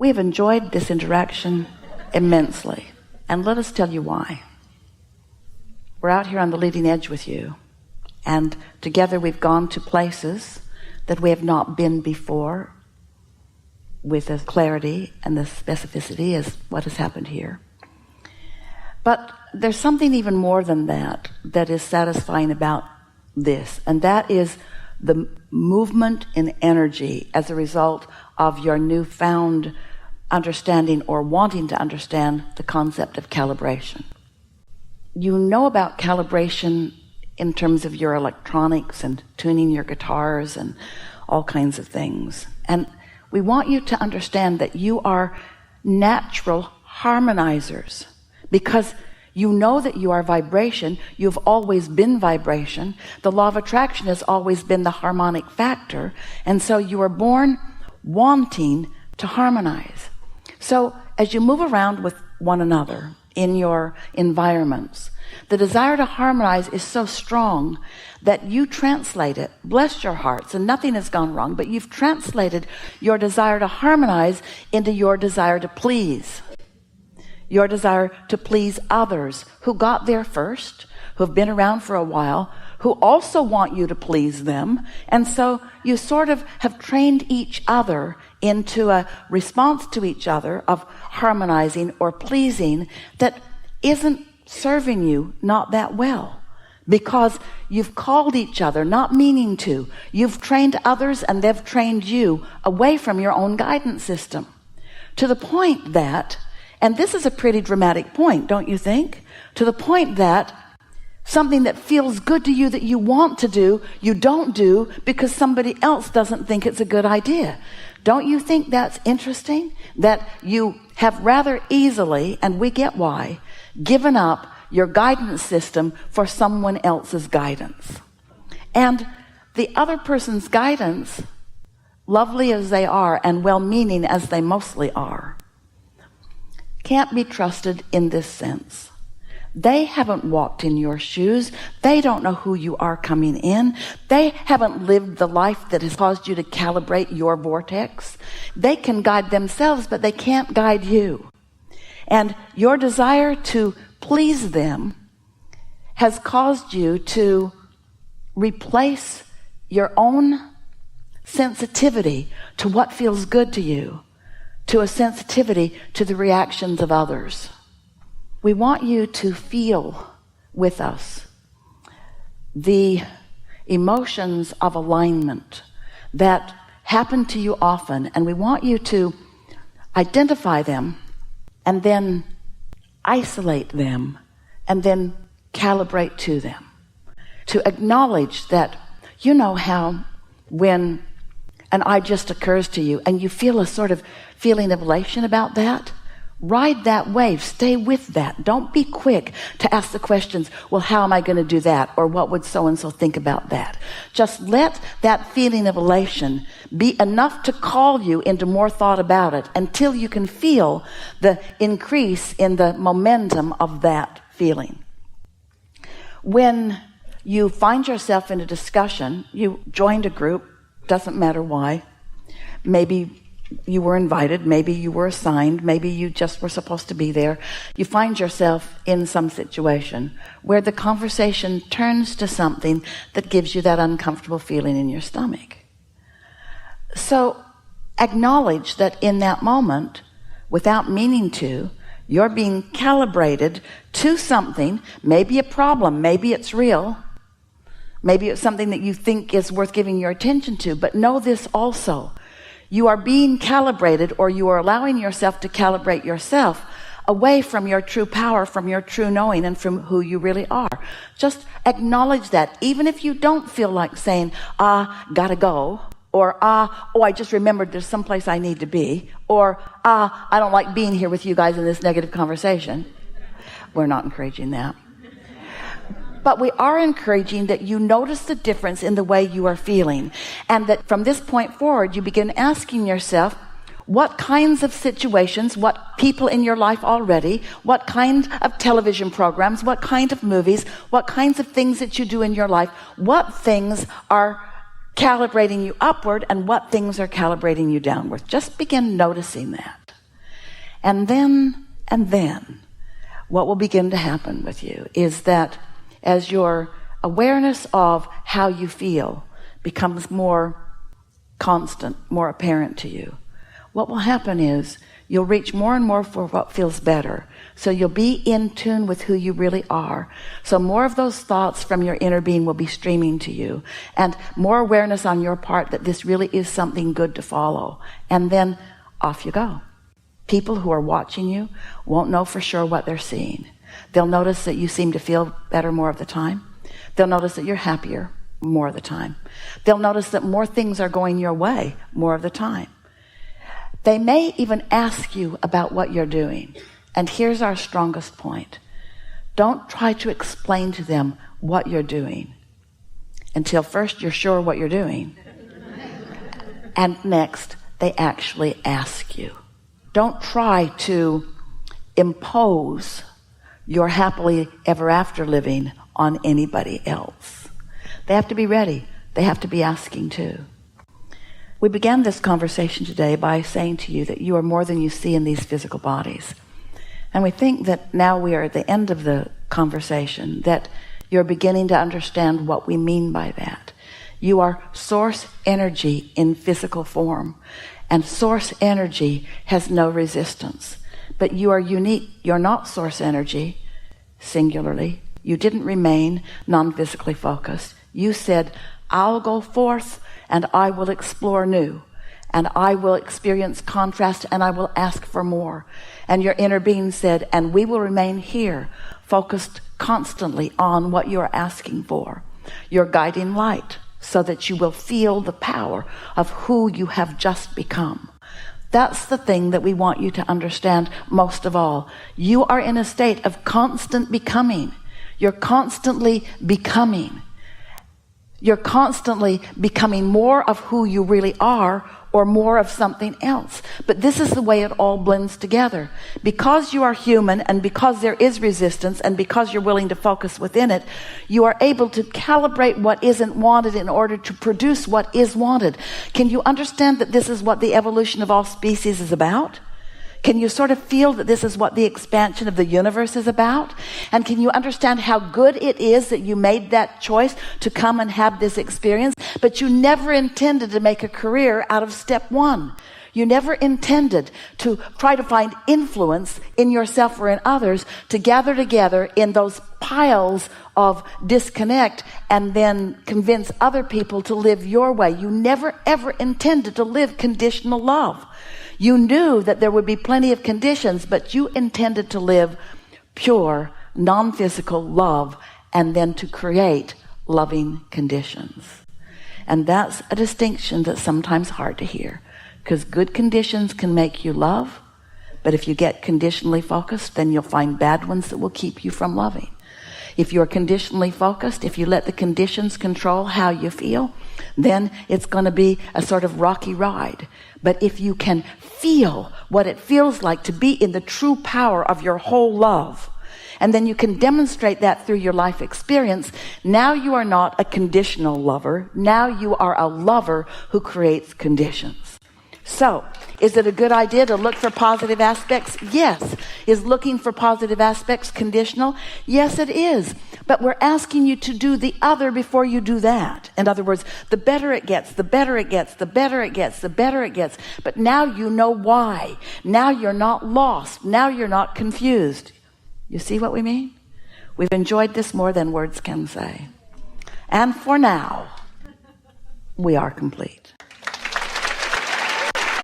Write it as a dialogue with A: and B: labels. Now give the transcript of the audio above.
A: We have enjoyed this interaction immensely, and let us tell you why. We're out here on the leading edge with you, and together we've gone to places that we have not been before with the clarity and the specificity as what has happened here. But there's something even more than that that is satisfying about this, and that is the movement in energy as a result of your newfound understanding or wanting to understand the concept of calibration. You know about calibration in terms of your electronics and tuning your guitars and all kinds of things. And we want you to understand that you are natural harmonizers because you know that you are vibration. You've always been vibration. The law of attraction has always been the harmonic factor. And so you were born wanting to harmonize. So as you move around with one another in your environments, the desire to harmonize is so strong that you translate it, bless your hearts, and nothing has gone wrong, but you've translated your desire to harmonize into your desire to please. Your desire to please others who got there first, who have been around for a while, who also want you to please them. And so you sort of have trained each other into a response to each other of harmonizing or pleasing that isn't serving you not that well, because you've called each other not meaning to. You've trained others and they've trained you away from your own guidance system, to the point that, and this is a pretty dramatic point, don't you think? To the point that something that feels good to you that you want to do, you don't do because somebody else doesn't think it's a good idea. Don't you think that's interesting? That you have rather easily, and we get why, given up your guidance system for someone else's guidance. And the other person's guidance, lovely as they are and well-meaning as they mostly are, can't be trusted in this sense. They haven't walked in your shoes. They don't know who you are coming in. They haven't lived the life that has caused you to calibrate your vortex. They can guide themselves, but they can't guide you. And your desire to please them has caused you to replace your own sensitivity to what feels good to you to a sensitivity to the reactions of others. We want you to feel with us the emotions of alignment that happen to you often, and we want you to identify them and then isolate them and then calibrate to them. To acknowledge that, you know how when an I just occurs to you and you feel a sort of feeling of elation about that? Ride that wave. Stay with that. Don't be quick to ask the questions, well, how am I going to do that? Or what would so-and-so think about that? Just let that feeling of elation be enough to call you into more thought about it until you can feel the increase in the momentum of that feeling. When you find yourself in a discussion, you joined a group, doesn't matter why, maybe you were invited, maybe you were assigned, maybe you just were supposed to be there. You find yourself in some situation where the conversation turns to something that gives you that uncomfortable feeling in your stomach. So acknowledge that in that moment, without meaning to, you're being calibrated to something, maybe a problem, maybe it's real, maybe it's something that you think is worth giving your attention to, but know this also. You are being calibrated, or you are allowing yourself to calibrate yourself away from your true power, from your true knowing, and from who you really are. Just acknowledge that, even if you don't feel like saying, gotta go, or I just remembered there's someplace I need to be, or I don't like being here with you guys in this negative conversation. We're not encouraging that. But we are encouraging that you notice the difference in the way you are feeling, and that from this point forward, you begin asking yourself, what kinds of situations, what people in your life already, what kind of television programs, what kind of movies, what kinds of things that you do in your life, what things are calibrating you upward and what things are calibrating you downward. Just begin noticing that. And then, what will begin to happen with you is that as your awareness of how you feel becomes more constant, more apparent to you, what will happen is you'll reach more and more for what feels better. So you'll be in tune with who you really are. So more of those thoughts from your inner being will be streaming to you, and more awareness on your part that this really is something good to follow. And then off you go. People who are watching you won't know for sure what they're seeing. They'll notice that you seem to feel better more of the time. They'll notice that you're happier more of the time. They'll notice that more things are going your way more of the time. They may even ask you about what you're doing. And here's our strongest point. Don't try to explain to them what you're doing until first you're sure what you're doing. And next, they actually ask you. Don't try to impose your happily ever after living on anybody else. They have to be ready. They have to be asking too. We began this conversation today by saying to you that you are more than you see in these physical bodies. And we think that now we are at the end of the conversation, that you're beginning to understand what we mean by that. You are source energy in physical form, and source energy has no resistance. But you are unique. You're not source energy, singularly. You didn't remain non-physically focused. You said, I'll go forth and I will explore new, and I will experience contrast, and I will ask for more. And your inner being said, and we will remain here, focused constantly on what you're asking for, your guiding light, so that you will feel the power of who you have just become. That's the thing that we want you to understand most of all. You are in a state of constant becoming. You're constantly becoming. You're constantly becoming more of who you really are, or more of something else. But this is the way it all blends together. Because you are human, and because there is resistance, and because you're willing to focus within it, you are able to calibrate what isn't wanted in order to produce what is wanted. Can you understand that this is what the evolution of all species is about? Can you sort of feel that this is what the expansion of the universe is about? And can you understand how good it is that you made that choice to come and have this experience? But you never intended to make a career out of step one. You never intended to try to find influence in yourself or in others to gather together in those piles of disconnect and then convince other people to live your way. You never ever intended to live conditional love. You knew that there would be plenty of conditions, but you intended to live pure, non-physical love, and then to create loving conditions. And that's a distinction that's sometimes hard to hear, because good conditions can make you love, but if you get conditionally focused, then you'll find bad ones that will keep you from loving. If you're conditionally focused, if you let the conditions control how you feel, then it's going to be a sort of rocky ride. But if you can feel what it feels like to be in the true power of your whole love, and then you can demonstrate that through your life experience, now you are not a conditional lover. Now you are a lover who creates conditions. So, is it a good idea to look for positive aspects? Yes. Is looking for positive aspects conditional? Yes, it is. But we're asking you to do the other before you do that. In other words, the better it gets, the better it gets, the better it gets, the better it gets. But now you know why. Now you're not lost. Now you're not confused. You see what we mean? We've enjoyed this more than words can say. And for now, we are complete.